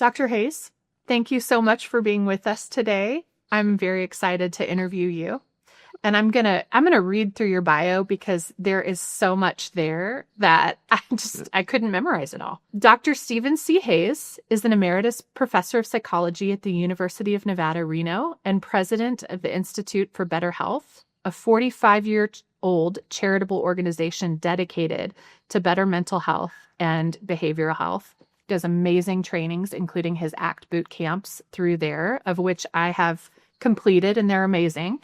Dr. Hayes, thank you so much for being with us today. I'm very excited to interview you. And I'm gonna read through your bio because there is so much there that I couldn't memorize it all. Dr. Stephen C. Hayes is an emeritus professor of psychology at the University of Nevada, Reno, and president of the Institute for Better Health, a 45-year-old charitable organization dedicated to better mental health and behavioral health. Does amazing trainings, including his ACT boot camps through there, of which I have completed, and they're amazing.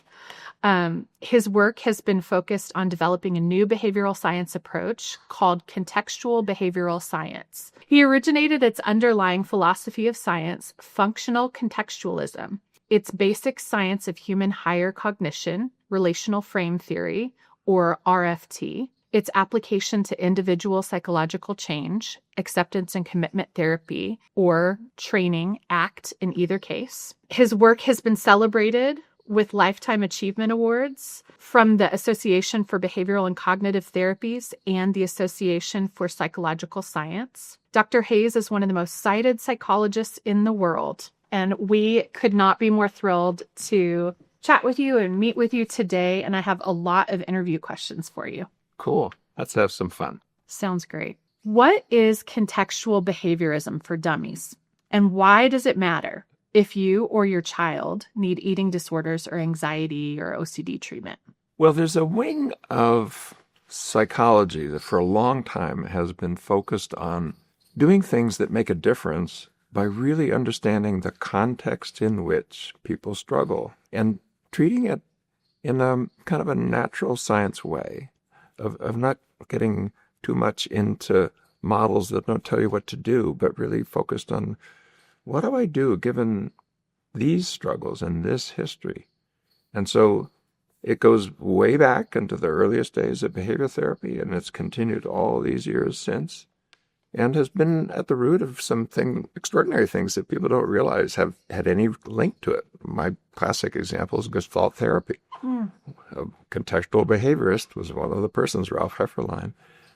His work has been focused on developing a new behavioral science approach called contextual behavioral science. He originated its underlying philosophy of science, functional contextualism. Its basic science of human higher cognition, relational frame theory, or RFT, its application to individual psychological change, acceptance and commitment therapy, or training, ACT in either case. His work has been celebrated with Lifetime Achievement Awards from the Association for Behavioral and Cognitive Therapies and the Association for Psychological Science. Dr. Hayes is one of the most cited psychologists in the world, and we could not be more thrilled to chat with you and meet with you today, and I have a lot of interview questions for you. Cool. Let's have some fun. Sounds great. What is contextual behaviorism for dummies, and why does it matter if you or your child need eating disorders or anxiety or OCD treatment? Well, there's a wing of psychology that for a long time has been focused on doing things that make a difference by really understanding the context in which people struggle and treating it in a kind of a natural science way of not getting too much into models that don't tell you what to do, but really focused on what do I do given these struggles and this history? And so it goes way back into the earliest days of behavior therapy, and it's continued all these years since, and has been at the root of extraordinary things that people don't realize have had any link to it. My classic example is Gestalt therapy. A contextual behaviorist was one of the persons, Ralph Hefferlein,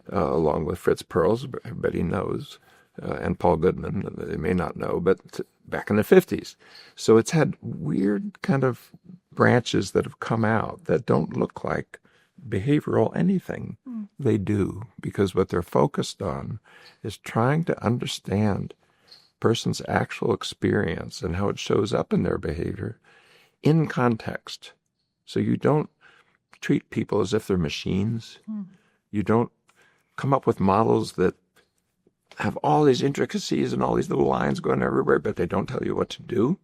along with Fritz Perls, everybody knows, and Paul Goodman, they may not know, but back in the 50s. So it's had weird kind of branches that have come out that don't look like behavioral anything. They do, because what they're focused on is trying to understand person's actual experience and how it shows up in their behavior in context. So you don't treat people as if they're machines. You don't come up with models that have all these intricacies and all these little lines going everywhere, but they don't tell you what to do.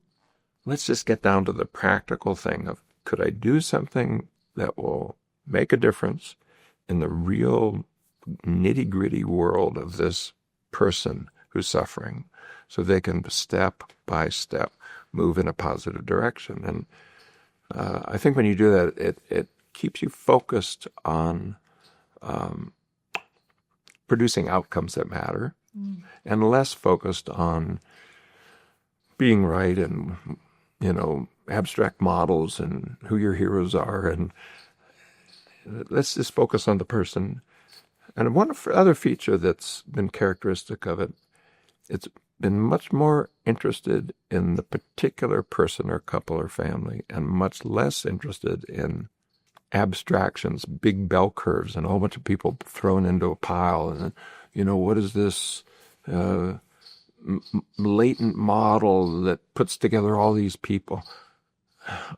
Let's just get down to the practical thing of, could I do something that will make a difference in the real nitty-gritty world of this person who's suffering, so they can step by step move in a positive direction. And I think when you do that, it keeps you focused on producing outcomes that matter, and less focused on being right and, abstract models and who your heroes are. And let's just focus on the person. And one other feature that's been characteristic of it, it's been much more interested in the particular person or couple or family, and much less interested in abstractions, big bell curves, and a whole bunch of people thrown into a pile. And, what is this latent model that puts together all these people?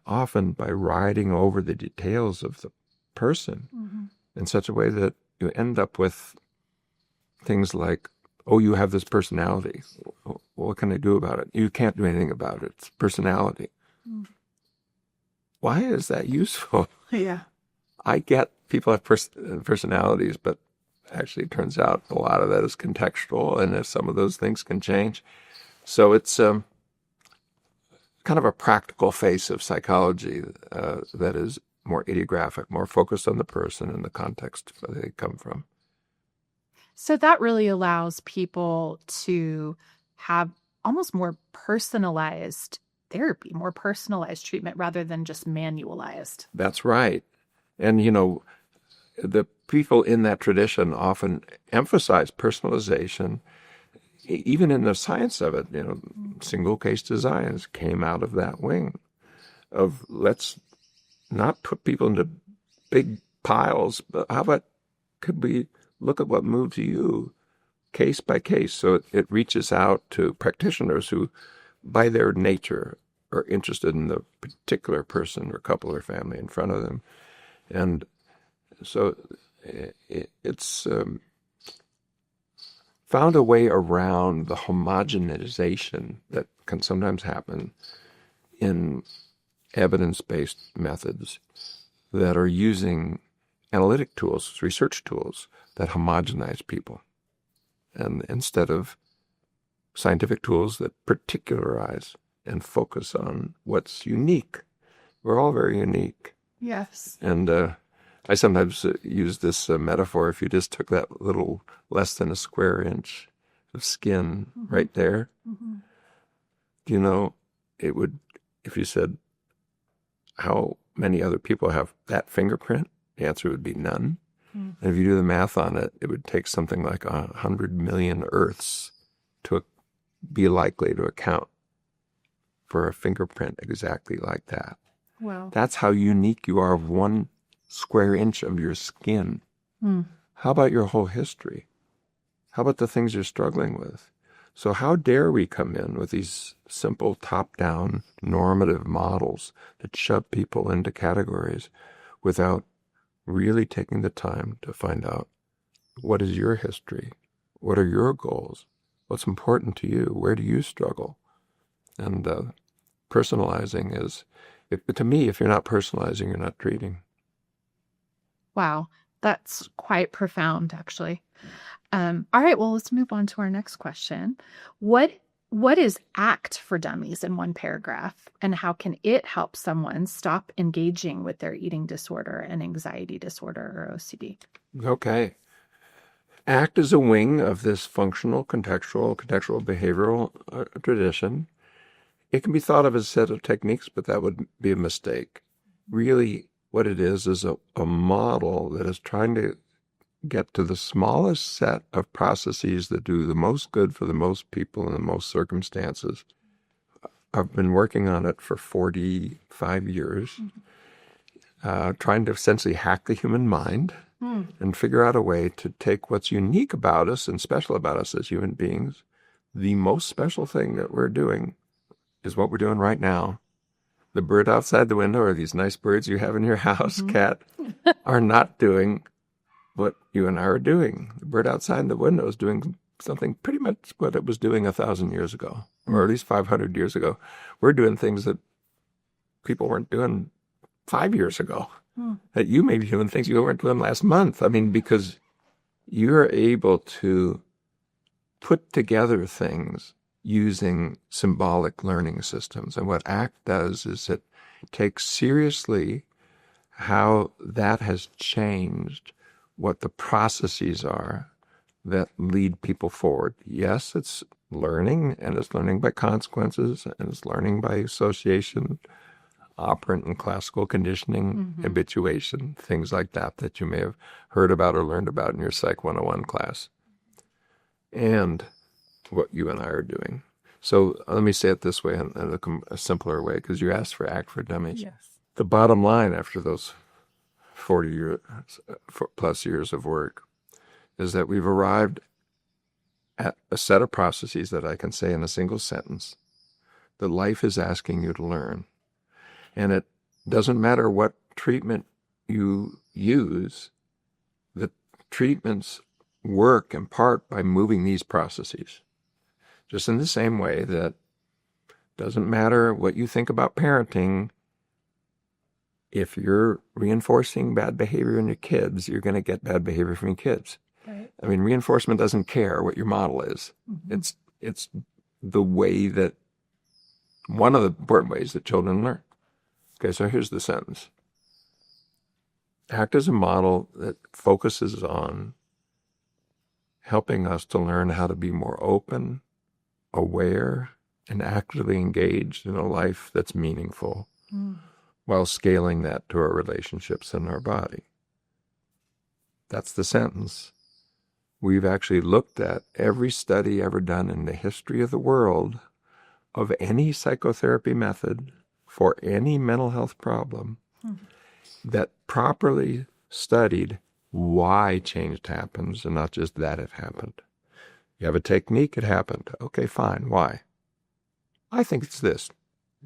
Often by riding over the details of the person in such a way that you end up with things like, oh, you have this personality. Well, what can I do about it? You can't do anything about it. It's personality. Why is that useful? Yeah. I get people have personalities, but actually it turns out a lot of that is contextual, and if some of those things can change. So it's kind of a practical face of psychology that is more idiographic, more focused on the person and the context that they come from. So that really allows people to have almost more personalized therapy, more personalized treatment rather than just manualized. That's right. And, the people in that tradition often emphasize personalization, even in the science of it, single case designs came out of that wing of let's not put people into big piles, but how about could we look at what moves you case by case? So it reaches out to practitioners who, by their nature, are interested in the particular person or couple or family in front of them. And so it's found a way around the homogenization that can sometimes happen in evidence-based methods that are using analytic tools, research tools that homogenize people, and instead of scientific tools that particularize and focus on what's unique. We're all very unique. Yes. And I sometimes use this metaphor. If you just took that little less than a square inch of skin right there, it would, if you said, how many other people have that fingerprint? The answer would be none. And if you do the math on it, it would take something like 100 million Earths to be likely to account for a fingerprint exactly like that. Wow. That's how unique you are of 1 square inch of your skin. How about your whole history? How about the things you're struggling with? So how dare we come in with these simple top-down normative models that shove people into categories without really taking the time to find out what is your history? What are your goals? What's important to you? Where do you struggle? And personalizing is, to me, if you're not personalizing, you're not treating. Wow. That's quite profound, actually. All right. Well, let's move on to our next question. What is ACT for Dummies in one paragraph, and how can it help someone stop engaging with their eating disorder and anxiety disorder or OCD? Okay. ACT is a wing of this functional, contextual behavioral tradition. It can be thought of as a set of techniques, but that would be a mistake. Really, what it is a model that is trying to get to the smallest set of processes that do the most good for the most people in the most circumstances. I've been working on it for 45 years, trying to essentially hack the human mind and figure out a way to take what's unique about us and special about us as human beings. The most special thing that we're doing is what we're doing right now. The bird outside the window, or these nice birds you have in your house, Kat, are not doing what you and I are doing. The bird outside the window is doing something pretty much what it was doing 1,000 years ago, or at least 500 years ago. We're doing things that people weren't doing 5 years ago, that you may be doing things you weren't doing last month. I mean, because you're able to put together things using symbolic learning systems. And what ACT does is it takes seriously how that has changed what the processes are that lead people forward. Yes, it's learning, and it's learning by consequences, and it's learning by association, operant and classical conditioning, habituation, things like that you may have heard about or learned about in your Psych 101 class, and what you and I are doing. So let me say it this way, in a simpler way, because you asked for ACT for Dummies. Yes. The bottom line after those 40 plus years of work is that we've arrived at a set of processes that I can say in a single sentence that life is asking you to learn. And it doesn't matter what treatment you use, the treatments work in part by moving these processes. Just in the same way that doesn't matter what you think about parenting, if you're reinforcing bad behavior in your kids, you're going to get bad behavior from your kids. Right. I mean, reinforcement doesn't care what your model is. It's the way that, one of the important ways that children learn. Okay, so here's the sentence. ACT is a model that focuses on helping us to learn how to be more open, aware, and actively engaged in a life that's meaningful, while scaling that to our relationships and our body. That's the sentence. we've actually looked at every study ever done in the history of the world of any psychotherapy method for any mental health problem that properly studied why change happens and not just that it happened. You have a technique, it happened. Okay, fine. Why? I think it's this.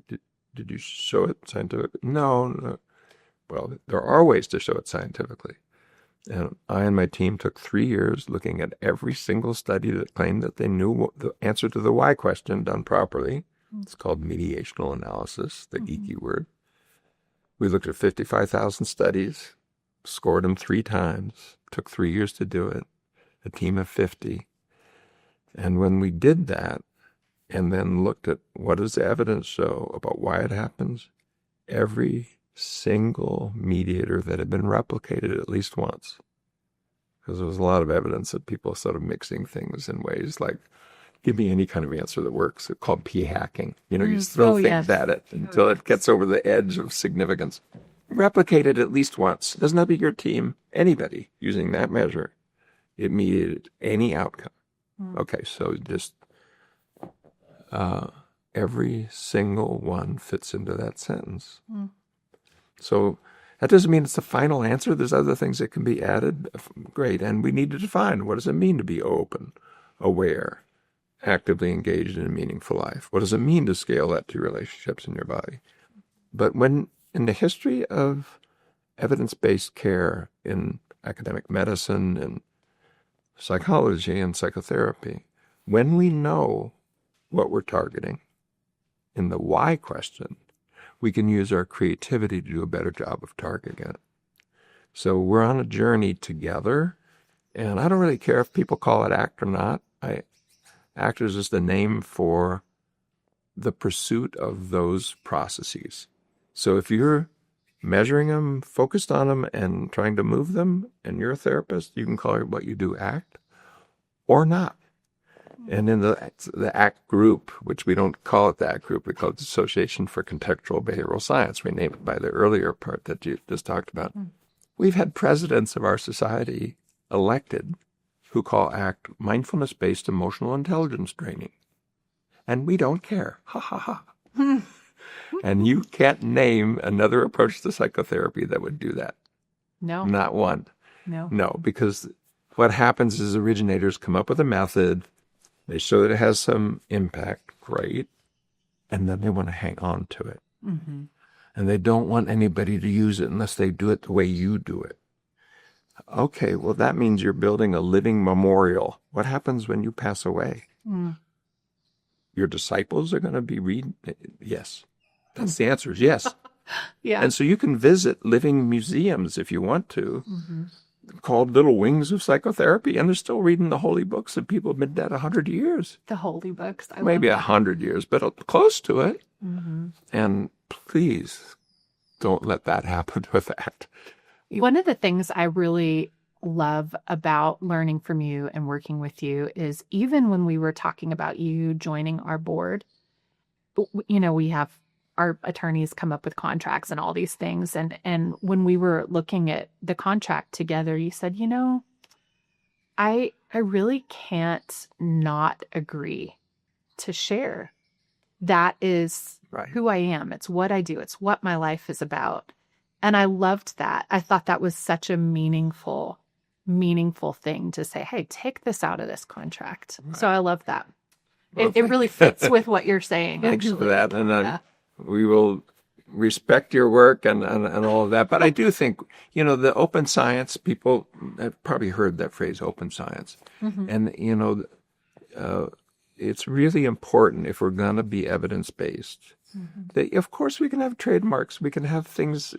Did you show it scientifically? No. Well, there are ways to show it scientifically. And I and my team took 3 years looking at every single study that claimed that they knew the answer to the why question done properly. It's called mediational analysis, the geeky word. We looked at 55,000 studies, scored them 3 times, took 3 years to do it, a team of 50. And when we did that, and then looked at what does the evidence show about why it happens, every single mediator that had been replicated at least once, because there was a lot of evidence that people sort of mixing things in ways like, give me any kind of answer that works. It's called p-hacking. You just throw things at it until it gets over the edge of significance. Replicate it at least once. It doesn't have to be your team, anybody using that measure. It mediated any outcome. Okay, so just every single one fits into that sentence. So that doesn't mean it's the final answer. There's other things that can be added. Great. And we need to define, what does it mean to be open, aware, actively engaged in a meaningful life? What does it mean to scale that to relationships in your body? But when in the history of evidence-based care in academic medicine and psychology and psychotherapy, when we know what we're targeting in the why question, we can use our creativity to do a better job of targeting it. So we're on a journey together, and I don't really care if people call it ACT or not. ACT is just a name for the pursuit of those processes. So if you're measuring them, focused on them, and trying to move them, and you're a therapist, you can call it what you do ACT or not. And in the ACT group, which we don't call it the ACT group, we call it the Association for Contextual Behavioral Science. We named it by the earlier part that you just talked about. We've had presidents of our society elected who call ACT mindfulness-based emotional intelligence training. And we don't care. Ha, ha, ha. And you can't name another approach to psychotherapy that would do that. No. Not one. No. No, because what happens is originators come up with a method, they show that it has some impact, great, and then they want to hang on to it. And they don't want anybody to use it unless they do it the way you do it. Okay, well, that means you're building a living memorial. What happens when you pass away? Your disciples are going to be reading? Yes. That's the answer is yes. Yeah. And so you can visit living museums if you want to, called Little Wings of Psychotherapy, and they're still reading the holy books that people have been dead 100 years. The holy books. Maybe 100 years, but close to it. And please don't let that happen with ACT. One of the things I really love about learning from you and working with you is even when we were talking about you joining our board, we have our attorneys come up with contracts and all these things. And when we were looking at the contract together, you said, I really can't not agree to share. That is who I am. It's what I do. It's what my life is about. And I loved that. I thought that was such a meaningful thing to say, hey, take this out of this contract. So I love that. Well, it really fits with what you're saying. Thanks for that. And we will respect your work and all of that. But I do think, the open science, people have probably heard that phrase, open science. And, it's really important if we're going to be evidence-based. That, of course, we can have trademarks. We can have things.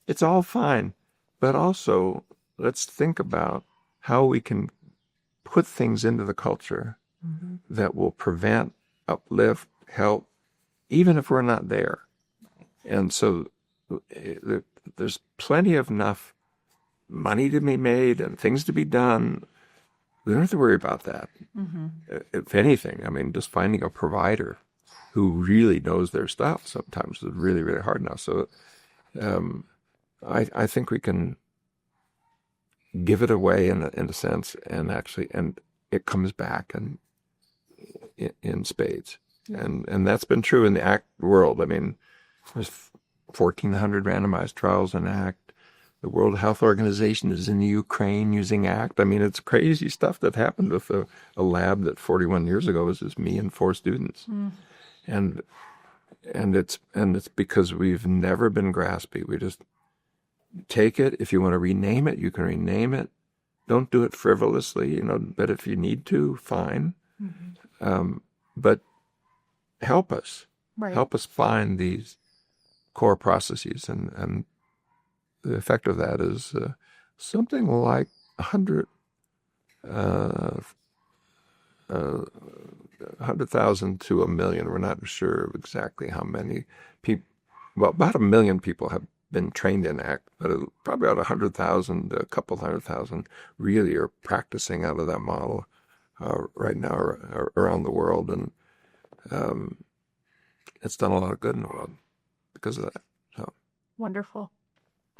It's all fine. But also, let's think about how we can put things into the culture that will prevent, uplift, help, even if we're not there. And so there's plenty of enough money to be made and things to be done. We don't have to worry about that. If anything, just finding a provider who really knows their stuff sometimes is really, really hard now. So I think we can give it away in a sense, and it comes back and in spades. And that's been true in the ACT world. I mean, there's 1,400 randomized trials in ACT. The World Health Organization is in the Ukraine using ACT. I mean, it's crazy stuff that happened with a lab that 41 years ago was just me and 4 students. And it's because we've never been graspy. We just take it. If you want to rename it, you can rename it. Don't do it frivolously, but if you need to, fine. But help us. Right. Help us find these core processes. And the effect of that is something like 100,000 to 1 million. We're not sure exactly how many people. Well, about 1 million people have been trained in ACT, but probably about 100,000, a couple 100,000 really are practicing out of that model right now around the world. And it's done a lot of good in the world because of that. So Wonderful.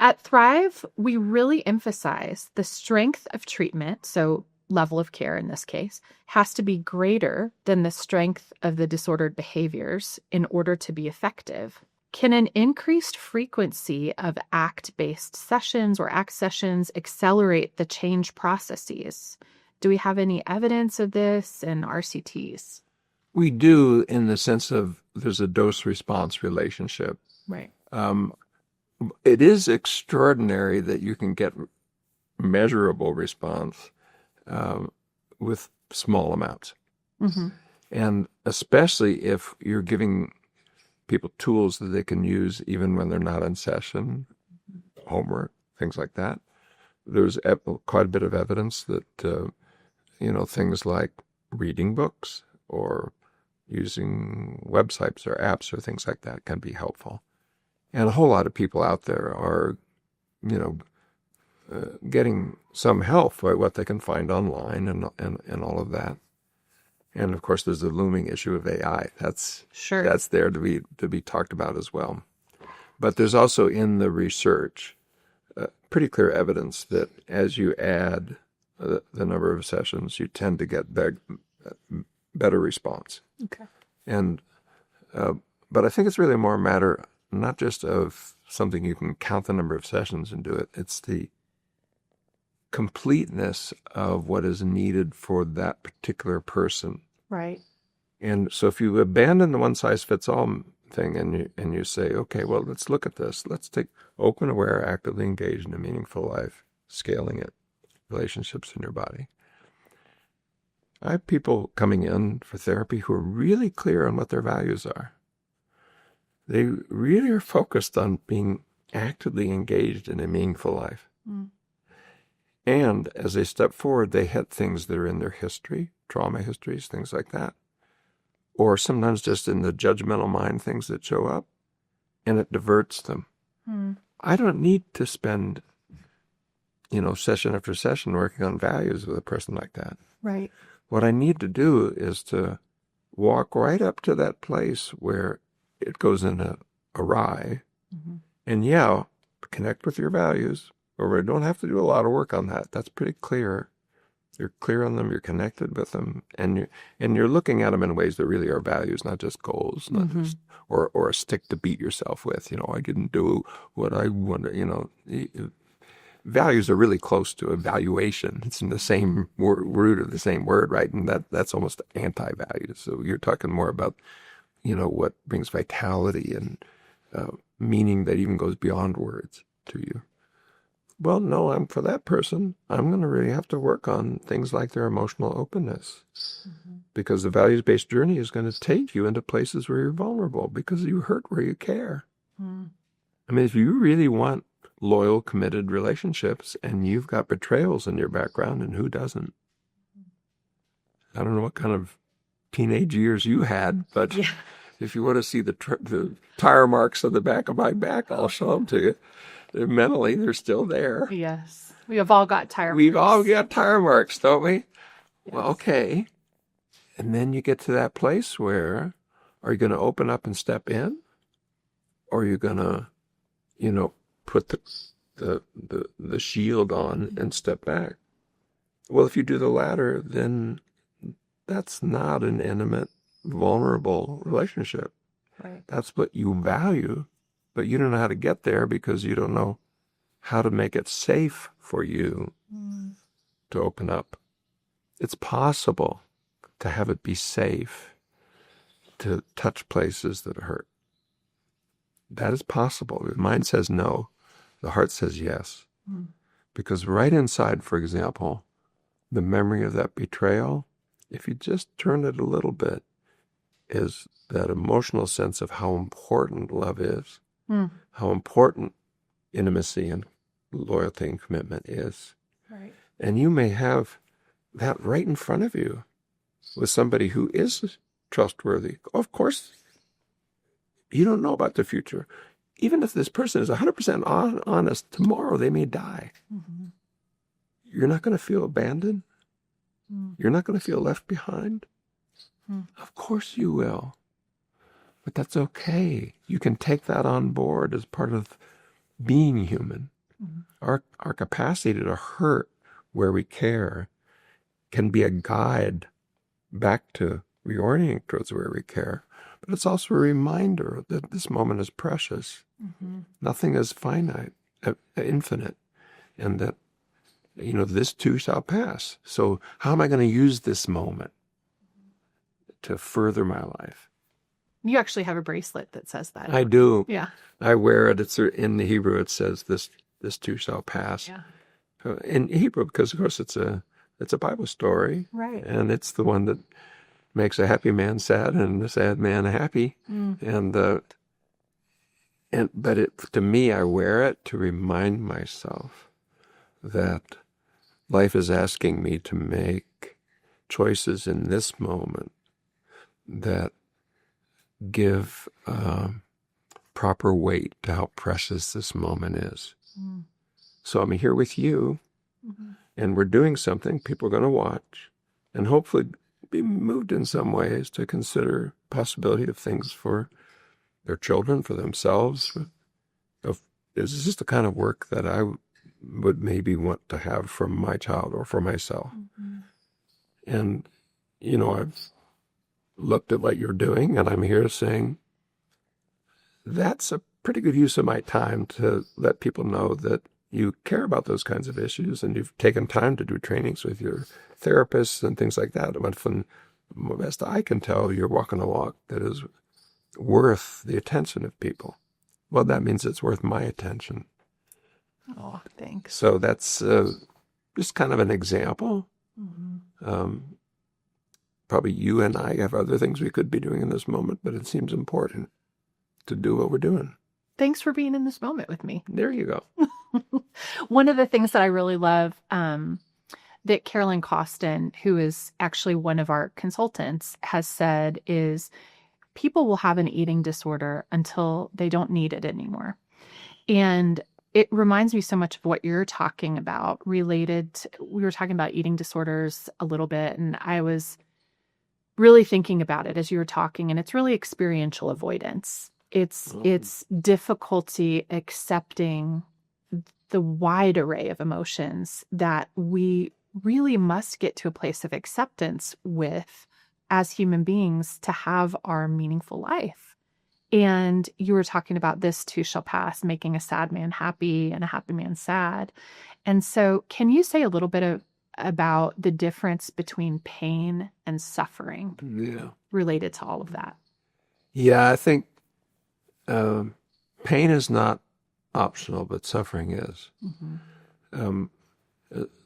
At Thrive, we really emphasize the strength of treatment, so level of care in this case, has to be greater than the strength of the disordered behaviors in order to be effective. Can an increased frequency of ACT-based sessions or ACT sessions accelerate the change processes? Do we have any evidence of this in RCTs? we do in the sense of there's a dose-response relationship. Right. It is extraordinary that you can get measurable response with small amounts. Mm-hmm. And especially if you're giving people tools that they can use even when they're not in session, homework, things like that. There's quite a bit of evidence that, things like reading books or using websites or apps or things like that can be helpful. And a whole lot of people out there are, getting some help by what they can find online and all of that. And of course, there's the looming issue of AI. That's there to be talked about as well. But there's also in the research pretty clear evidence that as you add the number of sessions, you tend to get better response. Okay. And but I think it's really more a matter not just of something you can count the number of sessions and do it. It's the completeness of what is needed for that particular person. Right. And so if you abandon the one-size-fits-all thing and you say, okay, well, let's look at this. Let's take open, aware, actively engaged in a meaningful life, scaling it, relationships in your body. I have people coming in for therapy who are really clear on what their values are. They really are focused on being actively engaged in a meaningful life. Mm. And as they step forward, they hit things that are in their history, trauma histories, things like that. Or sometimes just in the judgmental mind, things that show up, and it diverts them. Mm. I don't need to spend, session after session working on values with a person like that. Right. What I need to do is to walk right up to that place where it goes in awry, Mm-hmm. and connect with your values, or we don't have to do a lot of work on that. That's pretty clear. You're clear on them, you're connected with them, and you're looking at them in ways that really are values, not just goals, not Mm-hmm. just, or a stick to beat yourself with. I didn't do what I wanted, Values are really close to evaluation. It's in the same root of the same word, right? And that's almost anti-values. So you're talking more about, what brings vitality and meaning that even goes beyond words to you. Well, no, for that person, I'm going to really have to work on things like their emotional openness. Mm-hmm. Because the values-based journey is going to take you into places where you're vulnerable because you hurt where you care. Mm. I mean, if you really want loyal, committed relationships and you've got betrayals in your background, and who doesn't? I don't know what kind of teenage years you had, but if you want to see the tire marks on the back of my back, I'll show them to you. Mentally, they're still there. Yes. We have all got tire marks. We've all got tire marks, don't we? Yes. Well, okay. And then you get to that place where, are you going to open up and step in? Or are you going to, put the the shield on and step back. Well, if you do the latter, then that's not an intimate, vulnerable relationship. Right. That's what you value, but you don't know how to get there because you don't know how to make it safe for you to open up. It's possible to have it be safe to touch places that hurt. That is possible. The mind says no. The heart says yes. Because right inside, for example, the memory of that betrayal, if you just turn it a little bit, is that emotional sense of how important love is, how important intimacy and loyalty and commitment is. Right. And you may have that right in front of you with somebody who is trustworthy. Of course, you don't know about the future. Even if this person is 100% honest, tomorrow they may die. You're not going to feel abandoned. You're not going to feel left behind. Of course you will. But that's okay. You can take that on board as part of being human. Our capacity to hurt where we care can be a guide back to reorienting towards where we care. But it's also a reminder that this moment is precious. Nothing is finite, infinite. And that, this too shall pass. So how am I going to use this moment to further my life? You actually have a bracelet that says that. I do. Yeah. I wear it. It's in the Hebrew. It says this too shall pass. Yeah. In Hebrew, because of course it's a Bible story. Right. And it's the one that makes a happy man sad and a sad man happy. But to me, I wear it to remind myself that life is asking me to make choices in this moment that give proper weight to how precious this moment is. So I'm here with you, and we're doing something people are going to watch, and hopefully be moved in some ways to consider possibility of things for their children, for themselves. This is just the kind of work that I would maybe want to have from my child or for myself. And, I've looked at what you're doing, and I'm here saying, that's a pretty good use of my time to let people know that you care about those kinds of issues, and you've taken time to do trainings with your therapists and things like that. But from the best I can tell, you're walking a walk that is worth the attention of people. Well, that means it's worth my attention. Oh, thanks. So that's just kind of an example. Probably you and I have other things we could be doing in this moment, but it seems important to do what we're doing. Thanks for being in this moment with me. There you go. One of the things that I really love that Carolyn Costin, who is actually one of our consultants, has said is people will have an eating disorder until they don't need it anymore. And it reminds me so much of what you're talking about related to, we were talking about eating disorders a little bit, and I was really thinking about it as you were talking, and it's really experiential avoidance. It's difficulty accepting the wide array of emotions that we really must get to a place of acceptance with as human beings to have our meaningful life. And you were talking about this too shall pass, making a sad man happy and a happy man sad. And so can you say a little bit about the difference between pain and suffering related to all of that? Yeah, I think pain is not optional, but suffering is.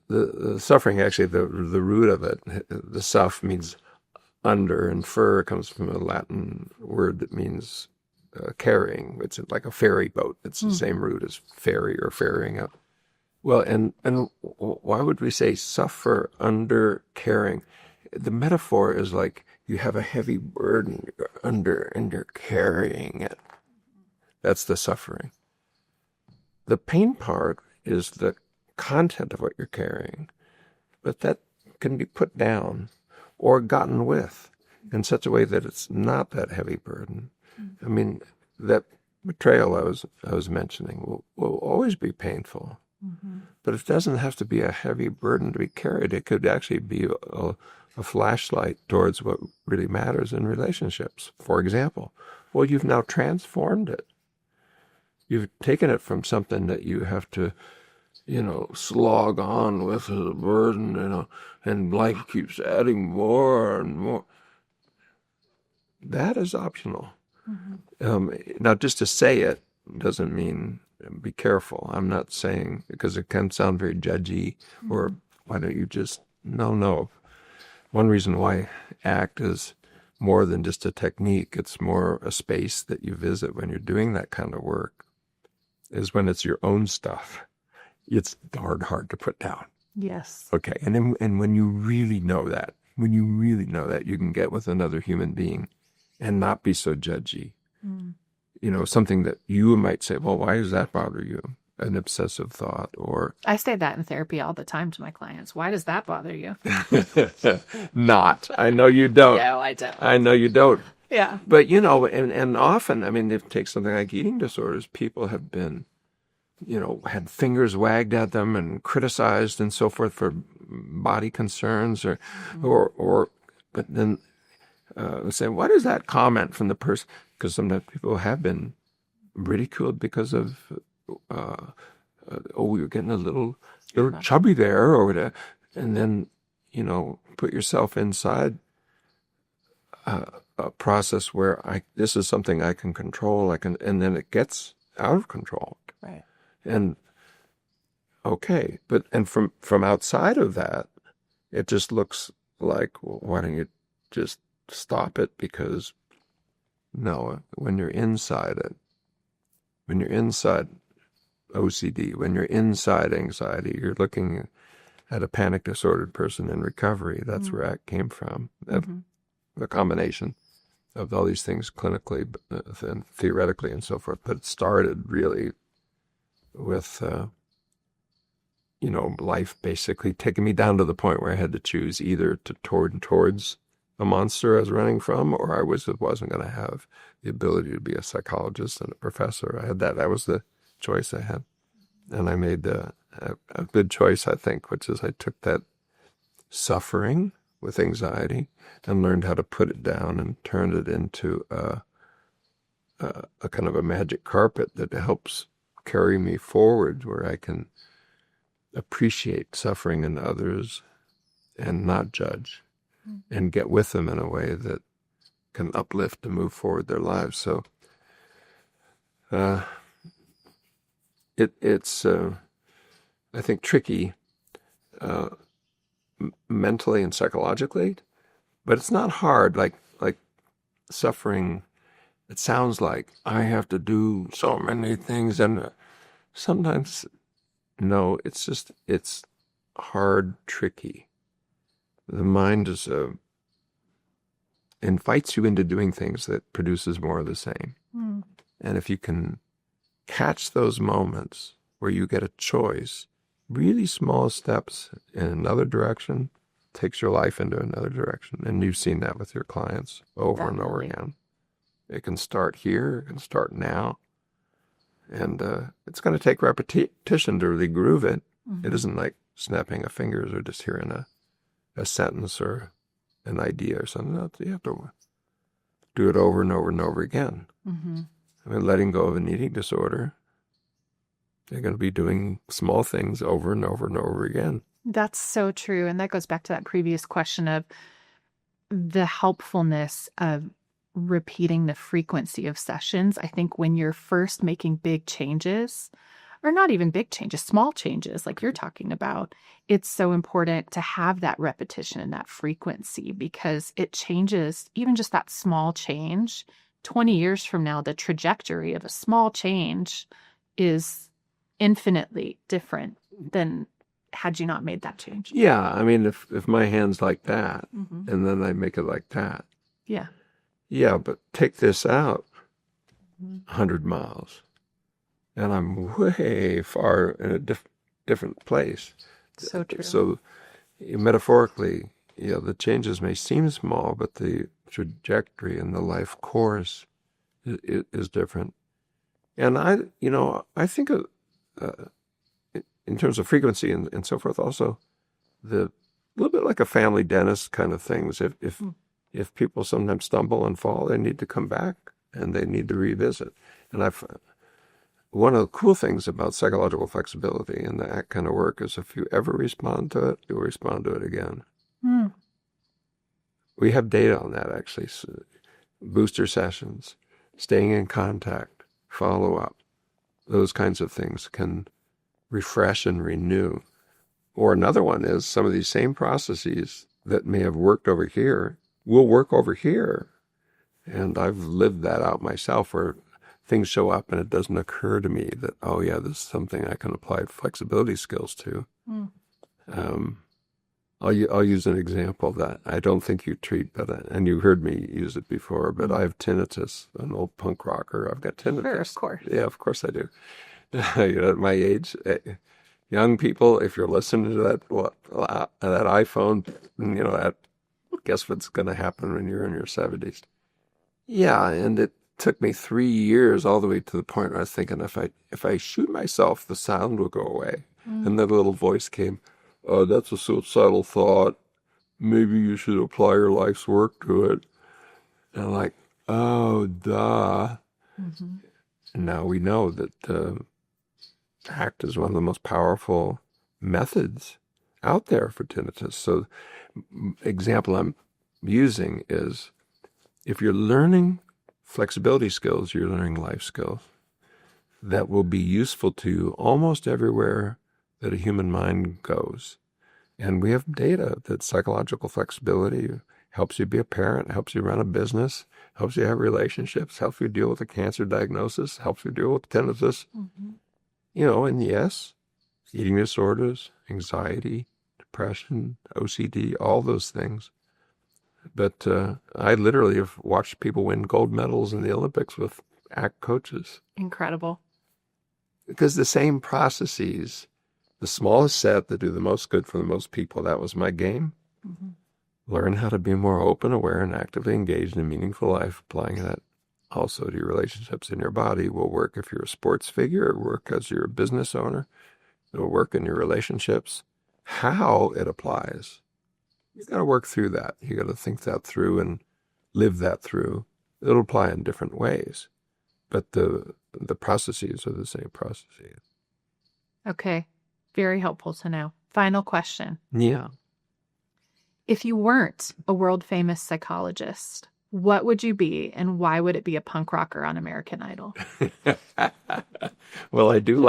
The suffering, actually, the root of it, the suf means under, and fur comes from a Latin word that means carrying. It's like a ferry boat. It's the same root as ferry or ferrying up. Well, and why would we say suffer under carrying? The metaphor is like you have a heavy burden you're under and you're carrying it. That's the suffering. The pain part is the content of what you're carrying, but that can be put down or gotten with in such a way that it's not that heavy burden. I mean, that betrayal I was mentioning will always be painful. Mm-hmm. But it doesn't have to be a heavy burden to be carried. It could actually be a flashlight towards what really matters in relationships. For example, well, you've now transformed it. You've taken it from something that you have to, slog on with as a burden, and life keeps adding more and more. That is optional. Mm-hmm. Now, just to say it doesn't mean be careful. I'm not saying, because it can sound very judgy, or why don't you just, no. One reason why ACT is more than just a technique, it's more a space that you visit when you're doing that kind of work, is when it's your own stuff. It's hard to put down. Yes. Okay. And when you really know that, you can get with another human being and not be so judgy. Mm. Something that you might say, well, why does that bother you? An obsessive thought, or I say that in therapy all the time to my clients. Why does that bother you? not. I know you don't. No, I don't. I know you don't. Yeah. But, and often, if you take something like eating disorders, people have been, had fingers wagged at them and criticized and so forth for body concerns but then say, what is that comment from the person? Because sometimes people have been ridiculed because of, you're getting a little chubby there, or whatever. And then, put yourself inside a process where this is something I can control. And then it gets out of control. Right. And okay, and from outside of that, it just looks like, well, why don't you just stop it? Because no, when you're inside it, when you're inside OCD, when you're inside anxiety, you're looking at a panic disordered person in recovery. That's where that came from. The combination of all these things clinically and theoretically and so forth. But it started really with, life basically taking me down to the point where I had to choose either to towards a monster I was running from, or I wasn't going to have the ability to be a psychologist and a professor. I had that. That was the choice I had. And I made a good choice, I think, which is I took that suffering with anxiety and learned how to put it down and turned it into a kind of a magic carpet that helps carry me forward, where I can appreciate suffering in others and not judge, and get with them in a way that can uplift and move forward their lives. So it's I think tricky mentally and psychologically, but it's not hard. Like suffering, it sounds like I have to do so many things, and sometimes no, it's hard, tricky. The mind invites you into doing things that produces more of the same. And if you can catch those moments where you get a choice, really small steps in another direction takes your life into another direction. And you've seen that with your clients over and over again. It can start here, it can start now. And it's going to take repetition to really groove it. It isn't like snapping of fingers or just hearing a sentence or an idea or something. No, you have to do it over and over and over again. I mean, letting go of an eating disorder, they're going to be doing small things over and over and over again. That's so true. And that goes back to that previous question of the helpfulness of repeating the frequency of sessions. I think when you're first making big changes, or not even big changes, small changes like you're talking about, it's so important to have that repetition and that frequency, because it changes, even just that small change. 20 years from now, the trajectory of a small change is infinitely different than had you not made that change. Yeah, I mean, if my hand's like that, and then I make it like that. Yeah. Yeah, but take this out 100 miles, and I'm way far in a different place. So true. So metaphorically, the changes may seem small, but the trajectory and the life course is different. And I think in terms of frequency and so forth, also the little bit like a family dentist kind of things. If people sometimes stumble and fall, they need to come back and they need to revisit. And one of the cool things about psychological flexibility and that kind of work is if you ever respond to it, you'll respond to it again. Mm. We have data on that, actually. So booster sessions, staying in contact, follow up, those kinds of things can refresh and renew. Or another one is some of these same processes that may have worked over here will work over here. And I've lived that out myself where things show up and it doesn't occur to me that, oh yeah, this is something I can apply flexibility skills to. Mm. I'll use an example that I don't think you treat, but and you heard me use it before, but I have tinnitus, an old punk rocker. I've got tinnitus. Sure, of course. Yeah, of course I do. At my age, young people, if you're listening to that iPhone, that guess what's going to happen when you're in your 70s. Yeah, and it took me 3 years all the way to the point where I was thinking if I shoot myself, the sound will go away. Mm. And then the little voice came, oh, that's a suicidal thought. Maybe you should apply your life's work to it. And I'm like, oh, duh. Mm-hmm. And now we know that ACT is one of the most powerful methods out there for tinnitus. So example I'm using is if you're learning flexibility skills, you're learning life skills that will be useful to you almost everywhere that a human mind goes. And we have data that psychological flexibility helps you be a parent, helps you run a business, helps you have relationships, helps you deal with a cancer diagnosis, helps you deal with tinnitus. Mm-hmm. And yes, eating disorders, anxiety, depression, OCD, all those things. But I literally have watched people win gold medals in the Olympics with ACT coaches. Incredible. Because the same processes, the smallest set that do the most good for the most people, that was my game. Mm-hmm. Learn how to be more open, aware, and actively engaged in a meaningful life. Applying that also to your relationships in your body will work if you're a sports figure. It'll work as you're a business owner. It'll work in your relationships. How it applies, you got to work through that. You got to think that through and live that through. It'll apply in different ways, but the processes are the same processes. Okay. Very helpful to know. Final question. Yeah. If you weren't a world-famous psychologist, what would you be, and why would it be a punk rocker on American Idol? Well, I do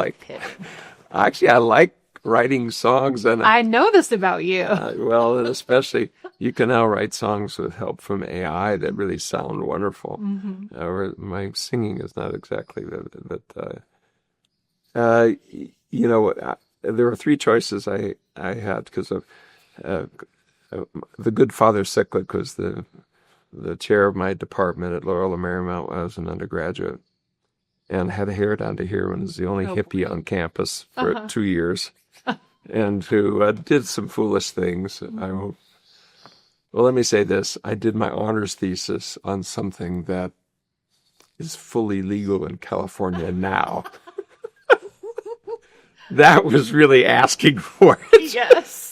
I like writing songs. And I know this about you. And especially, you can now write songs with help from AI that really sound wonderful. Mm-hmm. My singing is not exactly that, but there were three choices I had because of the Good Father Cyclic was the chair of my department at Loyola Marymount when I was an undergraduate, and had hair down to here and was the only hippie on campus for 2 years, and who did some foolish things. Well, let me say this. I did my honors thesis on something that is fully legal in California now. That was really asking for it. Yes.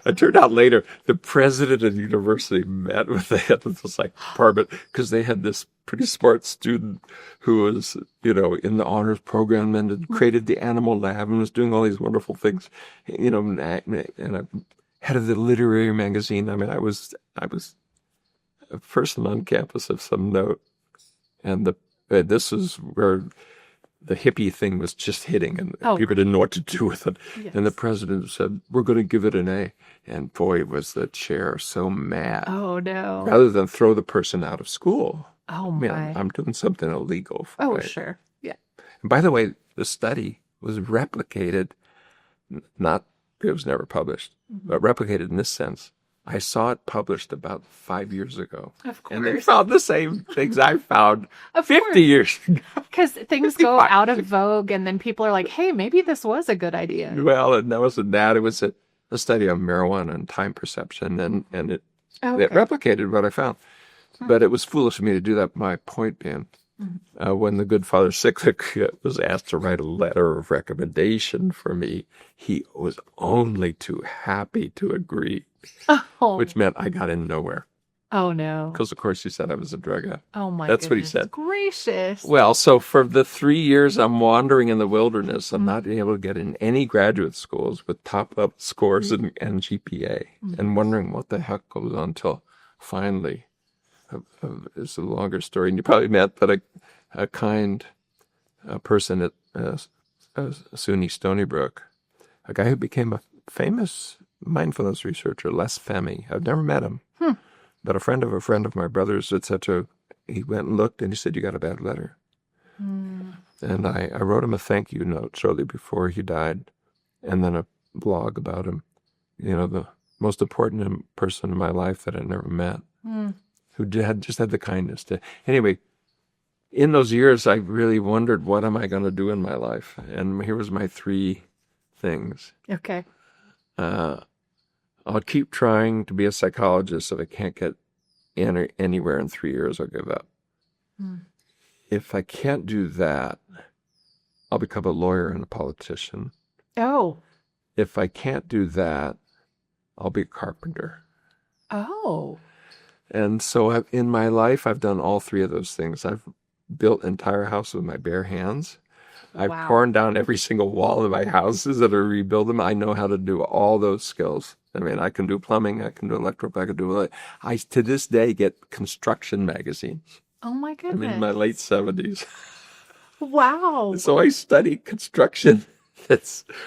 It turned out later, the president of the university met with the head of the psych department because they had this pretty smart student who was, in the honors program and had created the animal lab and was doing all these wonderful things, and head of the literary magazine. I mean, I was a person on campus of some note, and this is where the hippie thing was just hitting, and people didn't know what to do with it. Yes. And the president said, we're going to give it an A. And boy, was the chair so mad. Oh, no. Rather than throw the person out of school. Oh, my. I'm doing something illegal. Sure. Yeah. And by the way, the study was replicated, it was never published, but replicated in this sense. I saw it published about 5 years ago. Of course. And they found the same things I found 50 years ago. Because things go out of vogue, and then people are like, hey, maybe this was a good idea. Well, and that wasn't that. It was a study on marijuana and time perception, and it replicated what I found. But it was foolish of me to do that. My point being, When the Good Father Cyclic was asked to write a letter of recommendation for me, he was only too happy to agree, Oh, which meant I got in nowhere. oh no. Because, of course, he said I was a drug addict. Oh my That's what he goodness said. gracious. Well, so for the 3 years I'm wandering in the wilderness, I'm not able to get in any graduate schools with top-up scores and GPA, and wondering what the heck goes on until finally, it's a longer story, and you probably met, but a kind person at SUNY Stony Brook, a guy who became a famous mindfulness researcher, Les Femi. I've never met him, but a friend of my brother's, etc., he went and looked, and he said, "You got a bad letter." And I wrote him a thank you note shortly before he died, and then a blog about him. You know, the most important person in my life that I never met, who just had the kindness to. Anyway, in those years, I really wondered, what am I going to do in my life? And here was my 3 things. Okay. I'll keep trying to be a psychologist. If I can't get anywhere in 3 years, I'll give up. If I can't do that, I'll become a lawyer and a politician. Oh. If I can't do that, I'll be a carpenter. Oh. And so in my life, I've done all 3 of those things. I've built entire houses with my bare hands. I've Wow. torn down every single wall of my houses that I rebuild them. I know how to do all those skills. I mean, I can do plumbing, I can do electrical, I can do it. I, to this day, get construction magazines. Oh my I'm goodness. in my late 70s. Wow. So I studied construction.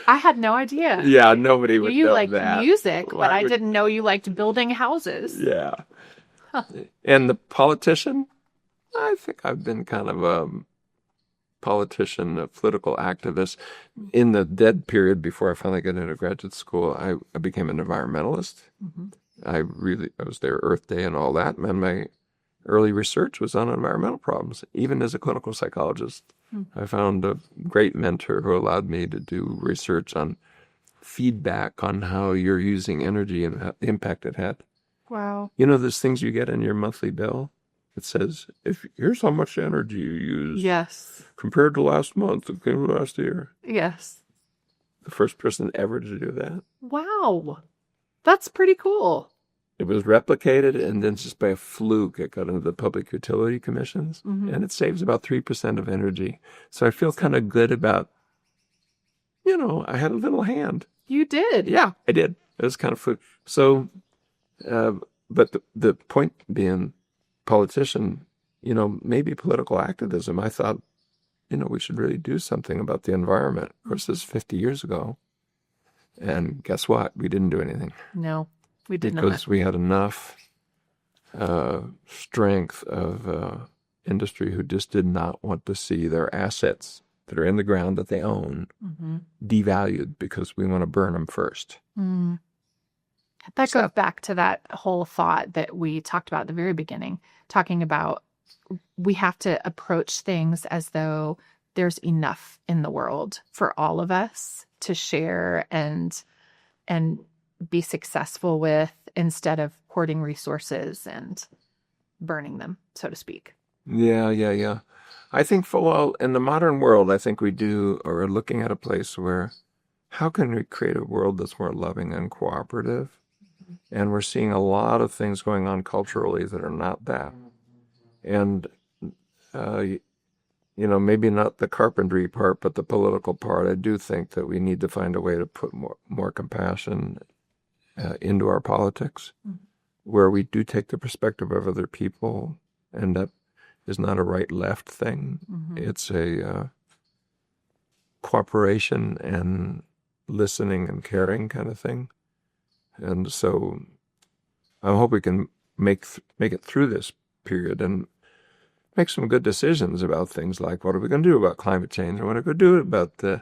I had no idea. Yeah, nobody would You know liked that. music, but Why I would- didn't know you liked building houses. Yeah. And the politician, I think I've been kind of a politician, a political activist. In the dead period before I finally got into graduate school, I became an environmentalist. I was there Earth Day and all that, and my early research was on environmental problems. Even as a clinical psychologist, I found a great mentor who allowed me to do research on feedback on how you're using energy and the impact it had. Wow. You know, there's things you get in your monthly bill. It says, here's how much energy you use Yes. compared to last month, compared to last year. Yes. The first person ever to do that. Wow. That's pretty cool. It was replicated, and then just by a fluke, it got into the Public Utility Commissions, and it saves about 3% of energy. So I feel kind of good about, I had a little hand. You did. Yeah, I did. It was kind of fluke. So, but the point being, politician, maybe political activism, I thought, we should really do something about the environment. Of course, this is 50 years ago. And guess what? We didn't do anything. No, we did Because not. we had enough strength of industry who just did not want to see their assets that are in the ground that they own devalued because we want to burn them first. That goes back to that whole thought that we talked about at the very beginning, talking about we have to approach things as though there's enough in the world for all of us to share and be successful with, instead of hoarding resources and burning them, so to speak. Yeah. I think in the modern world, I think we are looking at a place where how can we create a world that's more loving and cooperative? And we're seeing a lot of things going on culturally that are not that. And, maybe not the carpentry part, but the political part. I do think that we need to find a way to put more compassion into our politics, where we do take the perspective of other people, and that is not a right-left thing. It's a cooperation and listening and caring kind of thing. And so I hope we can make it through this period and make some good decisions about things like, what are we going to do about climate change? And what are we going to do about the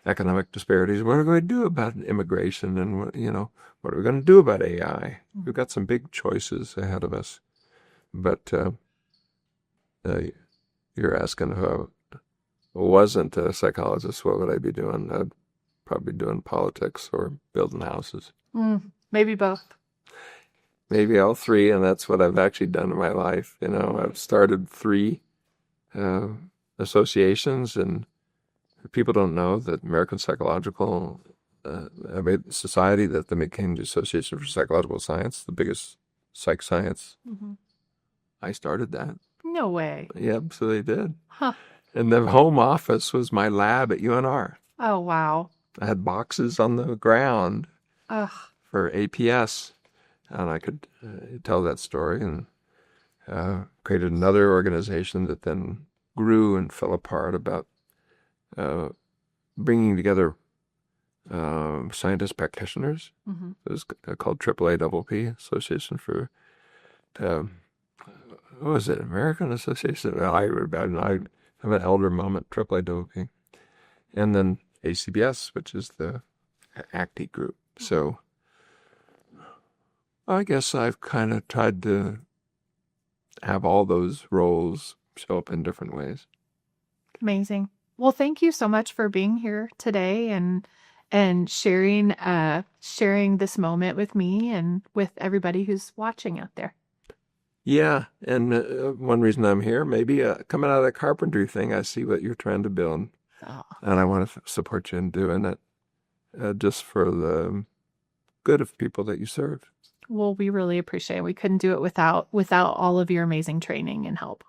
economic disparities? What are we going to do about immigration? And, what are we going to do about AI? We've got some big choices ahead of us. But you're asking if I wasn't a psychologist, what would I be doing? I'd probably be doing politics or building houses. Maybe both. Maybe all 3, and that's what I've actually done in my life. I've started 3 uh, associations, and people don't know that American Psychological Society, that the McKinsey Association for Psychological Science, the biggest psych science. Mm-hmm. I started that. No way. Yeah, absolutely did. Huh. And the home office was my lab at UNR. Oh, wow. I had boxes on the ground Ugh. for APS, and I could tell that story, and created another organization that then grew and fell apart about bringing together scientist practitioners. Mm-hmm. It was called AAAPP, Association for, what was it, American Association? I have an elder moment, AAAPP. And then ACBS, which is the ACTI group. So I guess I've kind of tried to have all those roles show up in different ways. Amazing. Well, thank you so much for being here today and sharing this moment with me and with everybody who's watching out there. Yeah, and one reason I'm here, maybe coming out of the carpentry thing, I see what you're trying to build, and I want to support you in doing it, just for the good of people that you serve. Well, we really appreciate it. We couldn't do it without all of your amazing training and help.